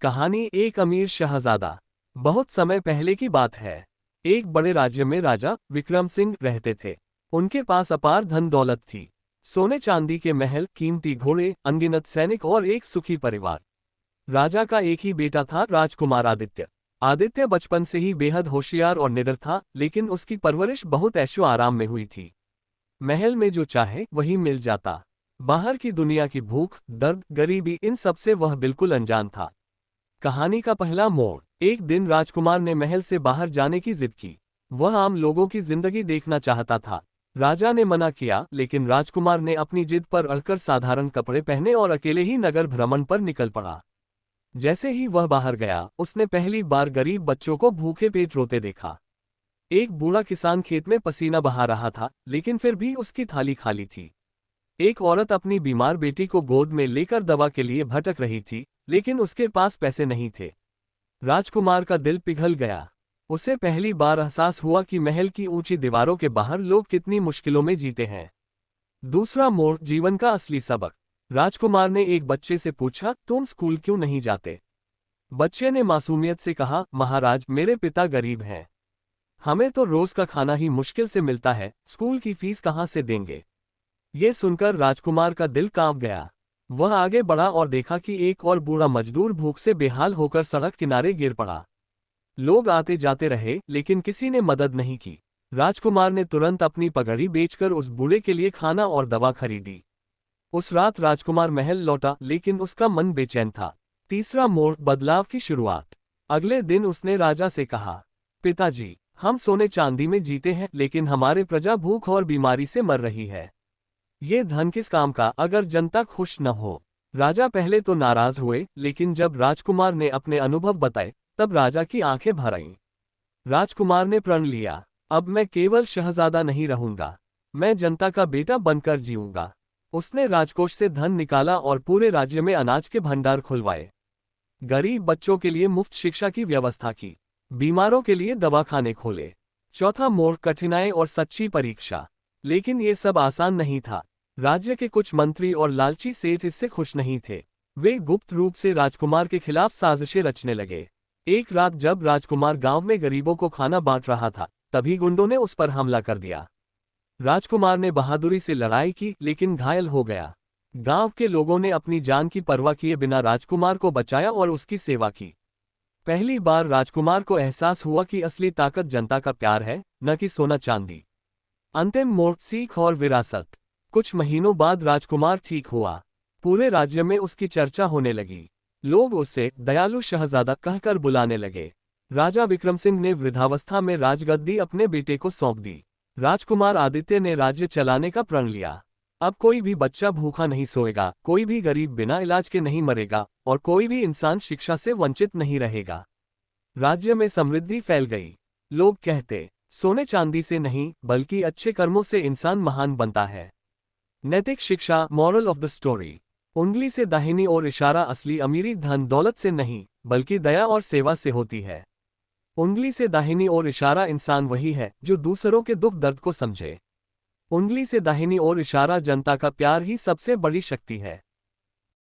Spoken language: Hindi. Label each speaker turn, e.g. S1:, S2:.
S1: कहानी एक अमीर शहजादा। बहुत समय पहले की बात है। एक बड़े राज्य में राजा विक्रम सिंह रहते थे। उनके पास अपार धन दौलत थी। सोने चांदी के महल, कीमती घोड़े, अनगिनत सैनिक और एक सुखी परिवार। राजा का एक ही बेटा था, राजकुमार आदित्य। आदित्य बचपन से ही बेहद होशियार और निडर था, लेकिन उसकी परवरिश बहुत ऐशो आराम में हुई थी। महल में जो चाहे वही मिल जाता। बाहर की दुनिया की भूख, दर्द, गरीबी, इन सब से वह बिल्कुल अनजान था। कहानी का पहला मोड़। एक दिन राजकुमार ने महल से बाहर जाने की जिद की। वह आम लोगों की जिंदगी देखना चाहता था। राजा ने मना किया, लेकिन राजकुमार ने अपनी जिद पर अड़कर साधारण कपड़े पहने और अकेले ही नगर भ्रमण पर निकल पड़ा। जैसे ही वह बाहर गया, उसने पहली बार गरीब बच्चों को भूखे पेट रोते देखा। एक बूढ़ा किसान खेत में पसीना बहा रहा था, लेकिन फिर भी उसकी थाली खाली थी। एक औरत अपनी बीमार बेटी को गोद में लेकर दवा के लिए भटक रही थी, लेकिन उसके पास पैसे नहीं थे। राजकुमार का दिल पिघल गया। उसे पहली बार एहसास हुआ कि महल की ऊंची दीवारों के बाहर लोग कितनी मुश्किलों में जीते हैं। दूसरा मोड़, जीवन का असली सबक। राजकुमार ने एक बच्चे से पूछा, तुम स्कूल क्यों नहीं जाते? बच्चे ने मासूमियत से कहा, महाराज, मेरे पिता गरीब हैं। हमें तो रोज का खाना ही मुश्किल से मिलता है, स्कूल की फीस कहाँ से देंगे? ये सुनकर राजकुमार का दिल कांप गया। वह आगे बढ़ा और देखा कि एक और बूढ़ा मजदूर भूख से बेहाल होकर सड़क किनारे गिर पड़ा। लोग आते जाते रहे, लेकिन किसी ने मदद नहीं की। राजकुमार ने तुरंत अपनी पगड़ी बेचकर उस बूढ़े के लिए खाना और दवा खरीदी। उस रात राजकुमार महल लौटा, लेकिन उसका मन बेचैन था। तीसरा मोड़, बदलाव की शुरुआत। अगले दिन उसने राजा से कहा, पिताजी, हम सोने चांदी में जीते हैं, लेकिन हमारे प्रजा भूख और बीमारी से मर रही है। ये धन किस काम का अगर जनता खुश न हो? राजा पहले तो नाराज हुए, लेकिन जब राजकुमार ने अपने अनुभव बताए, तब राजा की आंखें भर आईं। राजकुमार ने प्रण लिया, अब मैं केवल शहजादा नहीं रहूंगा, मैं जनता का बेटा बनकर जीऊंगा। उसने राजकोष से धन निकाला और पूरे राज्य में अनाज के भंडार खुलवाए। गरीब बच्चों के लिए मुफ्त शिक्षा की व्यवस्था की। बीमारों के लिए दवाखाने खोले। चौथा मोड़, कठिनाई और सच्ची परीक्षा। लेकिन ये सब आसान नहीं था। राज्य के कुछ मंत्री और लालची सेठ इससे खुश नहीं थे। वे गुप्त रूप से राजकुमार के खिलाफ साजिशें रचने लगे। एक रात जब राजकुमार गांव में गरीबों को खाना बांट रहा था, तभी गुंडों ने उस पर हमला कर दिया। राजकुमार ने बहादुरी से लड़ाई की, लेकिन घायल हो गया। गांव के लोगों ने अपनी जान की परवाह किए बिना राजकुमार को बचाया और उसकी सेवा की। पहली बार राजकुमार को एहसास हुआ कि असली ताकत जनता का प्यार है, न कि सोना चांदी। अंतिम मोड़, सीख और विरासत। कुछ महीनों बाद राजकुमार ठीक हुआ। पूरे राज्य में उसकी चर्चा होने लगी। लोग उसे दयालु शहजादा कहकर बुलाने लगे। राजा विक्रम सिंह ने वृद्धावस्था में राजगद्दी अपने बेटे को सौंप दी। राजकुमार आदित्य ने राज्य चलाने का प्रण लिया। अब कोई भी बच्चा भूखा नहीं सोएगा, कोई भी गरीब बिना इलाज के नहीं मरेगा, और कोई भी इंसान शिक्षा से वंचित नहीं रहेगा। राज्य में समृद्धि फैल गई। लोग कहते, सोने चांदी से नहीं, बल्कि अच्छे कर्मों से इंसान महान बनता है। नैतिक शिक्षा, मॉरल ऑफ द स्टोरी। उंगली से दाहिनी ओर इशारा, असली अमीरी धन दौलत से नहीं, बल्कि दया और सेवा से होती है। उंगली से दाहिनी ओर इशारा इंसान वही है जो दूसरों के दुख दर्द को समझे। उंगली से दाहिनी ओर इशारा, जनता का प्यार ही सबसे बड़ी शक्ति है।